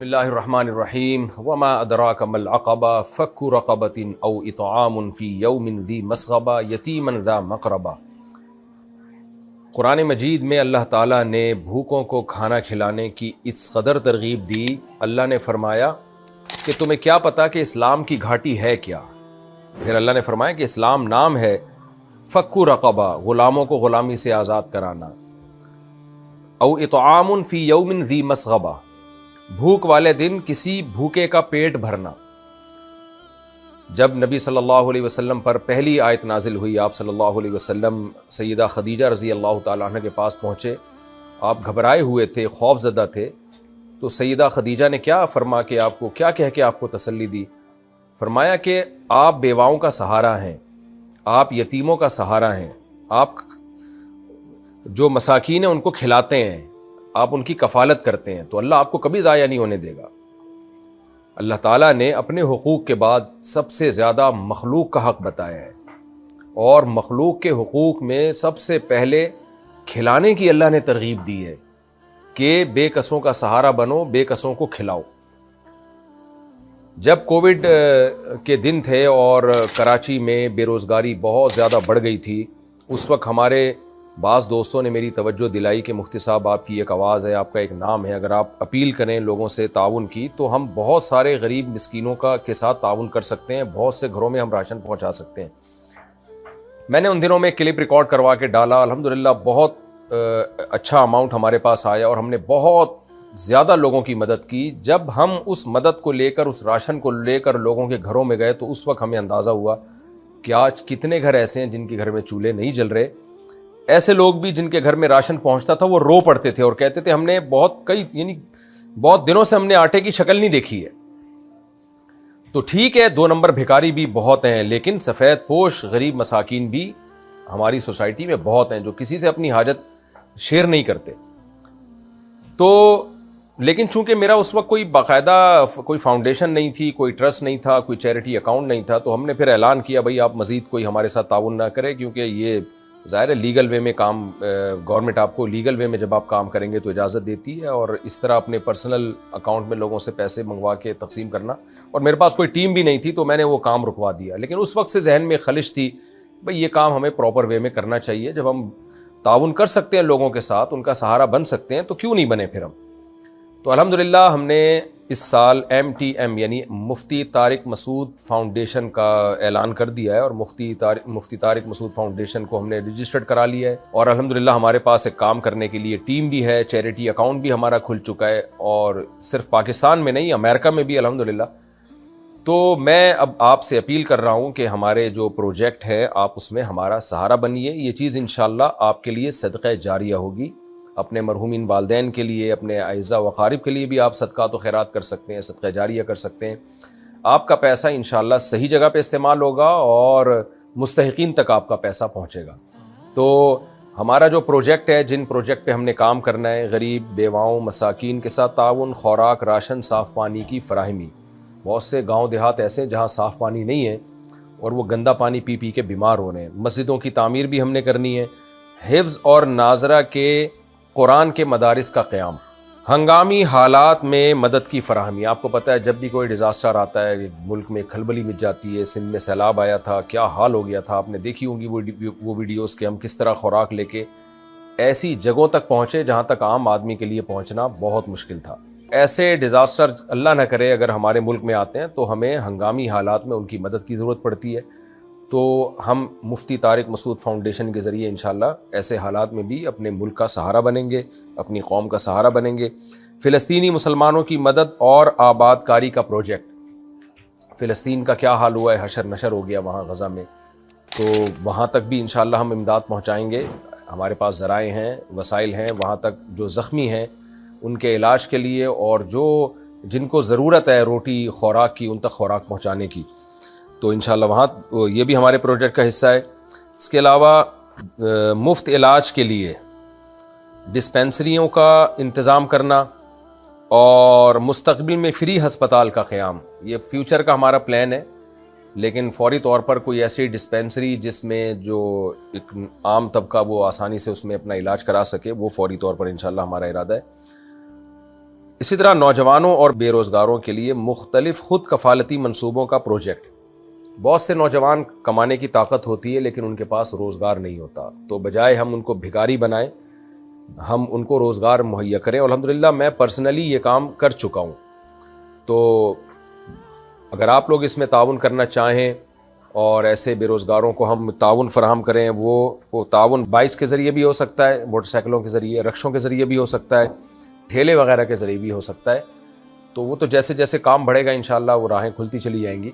بسم اللہ الرحمن الرحیم وما ادراک ما العقبہ فک رقبۃ او اطعام فی یوم ذی مسغبہ یتیما ذا مقربہ۔ قرآن مجید میں اللہ تعالیٰ نے بھوکوں کو کھانا کھلانے کی اس قدر ترغیب دی۔ اللہ نے فرمایا کہ تمہیں کیا پتا کہ اسلام کی گھاٹی ہے کیا؟ پھر اللہ نے فرمایا کہ اسلام نام ہے فک رقبہ، غلاموں کو غلامی سے آزاد کرانا، او اطعام فی یوم ذی مسغبہ، بھوک والے دن کسی بھوکے کا پیٹ بھرنا۔ جب نبی صلی اللہ علیہ وسلم پر پہلی آیت نازل ہوئی، آپ صلی اللہ علیہ وسلم سیدہ خدیجہ رضی اللہ تعالیٰ عنہ کے پاس پہنچے، آپ گھبرائے ہوئے تھے، خوف زدہ تھے، تو سیدہ خدیجہ نے کیا فرما کے آپ کو کیا کہہ کے آپ کو تسلی دی؟ فرمایا کہ آپ بیواؤں کا سہارا ہیں، آپ یتیموں کا سہارا ہیں، آپ جو مساکین ہیں ان کو کھلاتے ہیں، آپ ان کی کفالت کرتے ہیں، تو اللہ آپ کو کبھی ضائع نہیں ہونے دے گا۔ اللہ تعالیٰ نے اپنے حقوق کے بعد سب سے زیادہ مخلوق کا حق بتایا ہے، اور مخلوق کے حقوق میں سب سے پہلے کھلانے کی اللہ نے ترغیب دی ہے کہ بے کسوں کا سہارا بنو، بے کسوں کو کھلاؤ۔ جب کووڈ کے دن تھے اور کراچی میں بے روزگاری بہت زیادہ بڑھ گئی تھی، اس وقت ہمارے بعض دوستوں نے میری توجہ دلائی کہ مفتی صاحب آپ کی ایک آواز ہے، آپ کا ایک نام ہے، اگر آپ اپیل کریں لوگوں سے تعاون کی تو ہم بہت سارے غریب مسکینوں کے ساتھ تعاون کر سکتے ہیں، بہت سے گھروں میں ہم راشن پہنچا سکتے ہیں۔ میں نے ان دنوں میں کلپ ریکارڈ کروا کے ڈالا، الحمدللہ بہت اچھا اماؤنٹ ہمارے پاس آیا اور ہم نے بہت زیادہ لوگوں کی مدد کی۔ جب ہم اس مدد کو لے کر، اس راشن کو لے کر لوگوں کے گھروں میں گئے تو اس وقت ہمیں اندازہ ہوا کہ آج کتنے گھر ایسے ہیں جن کے گھر میں چولہے نہیں جل رہے۔ ایسے لوگ بھی جن کے گھر میں راشن پہنچتا تھا وہ رو پڑتے تھے اور کہتے تھے ہم نے بہت دنوں سے ہم نے آٹے کی شکل نہیں دیکھی ہے۔ تو ٹھیک ہے، 2 نمبر بھکاری بھی بہت ہیں، لیکن سفید پوش غریب مساکین بھی ہماری سوسائٹی میں بہت ہیں جو کسی سے اپنی حاجت شیئر نہیں کرتے۔ تو لیکن چونکہ میرا اس وقت کوئی باقاعدہ کوئی فاؤنڈیشن نہیں تھی، کوئی ٹرسٹ نہیں تھا، کوئی چیریٹی اکاؤنٹ نہیں تھا، تو ہم نے پھر اعلان کیا بھائی آپ مزید کوئی ہمارے ساتھ تعاون نہ کریں، کیونکہ یہ ظاہر ہے لیگل وے میں کام، گورنمنٹ آپ کو لیگل وے میں جب آپ کام کریں گے تو اجازت دیتی ہے، اور اس طرح اپنے پرسنل اکاؤنٹ میں لوگوں سے پیسے منگوا کے تقسیم کرنا، اور میرے پاس کوئی ٹیم بھی نہیں تھی تو میں نے وہ کام رکوا دیا۔ لیکن اس وقت سے ذہن میں خلش تھی بھئی یہ کام ہمیں پراپر وے میں کرنا چاہیے، جب ہم تعاون کر سکتے ہیں لوگوں کے ساتھ، ان کا سہارا بن سکتے ہیں، تو کیوں نہیں بنے پھر ہم۔ تو الحمدللہ ہم نے اس سال MTM یعنی مفتی طارق مسعود فاؤنڈیشن کا اعلان کر دیا ہے، اور مفتی طارق مسعود فاؤنڈیشن کو ہم نے رجسٹرڈ کرا لیا ہے، اور الحمدللہ ہمارے پاس ایک کام کرنے کے لیے ٹیم بھی ہے، چیریٹی اکاؤنٹ بھی ہمارا کھل چکا ہے، اور صرف پاکستان میں نہیں، امریکہ میں بھی الحمدللہ۔ تو میں اب آپ سے اپیل کر رہا ہوں کہ ہمارے جو پروجیکٹ ہے آپ اس میں ہمارا سہارا بنیے۔ یہ چیز انشاءاللہ آپ کے لیے صدقہ جاریہ ہوگی، اپنے مرحومین والدین کے لیے، اپنے اعزاء و اقارب کے لیے بھی آپ صدقات و خیرات کر سکتے ہیں، صدقہ جاریہ کر سکتے ہیں۔ آپ کا پیسہ انشاءاللہ صحیح جگہ پہ استعمال ہوگا اور مستحقین تک آپ کا پیسہ پہنچے گا۔ تو ہمارا جو پروجیکٹ ہے، جن پروجیکٹ پہ ہم نے کام کرنا ہے، غریب بیواؤں مساکین کے ساتھ تعاون، خوراک، راشن، صاف پانی کی فراہمی۔ بہت سے گاؤں دیہات ایسے ہیں جہاں صاف پانی نہیں ہے اور وہ گندا پانی پی پی کے بیمار ہو رہے ہیں۔ مسجدوں کی تعمیر بھی ہم نے کرنی ہے، حفظ اور ناظرہ کے قرآن کے مدارس کا قیام، ہنگامی حالات میں مدد کی فراہمی۔ آپ کو پتہ ہے جب بھی کوئی ڈیزاسٹر آتا ہے، ملک میں کھلبلی مچ جاتی ہے، سندھ میں سیلاب آیا تھا، کیا حال ہو گیا تھا، آپ نے دیکھی ہوں گی وہ ویڈیوز کہ ہم کس طرح خوراک لے کے ایسی جگہوں تک پہنچے جہاں تک عام آدمی کے لیے پہنچنا بہت مشکل تھا۔ ایسے ڈیزاسٹر اللہ نہ کرے اگر ہمارے ملک میں آتے ہیں تو ہمیں ہنگامی حالات میں ان کی مدد کی ضرورت پڑتی ہے۔ تو ہم مفتی طارق مسعود فاؤنڈیشن کے ذریعے انشاءاللہ ایسے حالات میں بھی اپنے ملک کا سہارا بنیں گے، اپنی قوم کا سہارا بنیں گے۔ فلسطینی مسلمانوں کی مدد اور آباد کاری کا پروجیکٹ، فلسطین کا کیا حال ہوا ہے، حشر نشر ہو گیا وہاں غزہ میں، تو وہاں تک بھی انشاءاللہ ہم امداد پہنچائیں گے۔ ہمارے پاس ذرائع ہیں، وسائل ہیں، وہاں تک جو زخمی ہیں ان کے علاج کے لیے، اور جن کو ضرورت ہے روٹی خوراک کی، ان تک خوراک پہنچانے کی، تو انشاءاللہ وہاں یہ بھی ہمارے پروجیکٹ کا حصہ ہے۔ اس کے علاوہ مفت علاج کے لیے ڈسپینسریوں کا انتظام کرنا اور مستقبل میں فری ہسپتال کا قیام، یہ فیوچر کا ہمارا پلان ہے، لیکن فوری طور پر کوئی ایسی ڈسپینسری جس میں جو ایک عام طبقہ وہ آسانی سے اس میں اپنا علاج کرا سکے، وہ فوری طور پر انشاءاللہ ہمارا ارادہ ہے۔ اسی طرح نوجوانوں اور بے روزگاروں کے لیے مختلف خود کفالتی منصوبوں کا پروجیکٹ. بہت سے نوجوان کمانے کی طاقت ہوتی ہے لیکن ان کے پاس روزگار نہیں ہوتا, تو بجائے ہم ان کو بھکاری بنائیں ہم ان کو روزگار مہیا کریں. الحمدللہ میں پرسنلی یہ کام کر چکا ہوں. تو اگر آپ لوگ اس میں تعاون کرنا چاہیں اور ایسے بے روزگاروں کو ہم تعاون فراہم کریں, وہ تعاون بائکس کے ذریعے بھی ہو سکتا ہے, موٹر سائیکلوں کے ذریعے, رکشوں کے ذریعے بھی ہو سکتا ہے, ٹھیلے وغیرہ کے ذریعے بھی ہو سکتا ہے. تو وہ تو جیسے جیسے کام بڑھے گا انشاءاللہ وہ راہیں کھلتی چلی جائیں گی.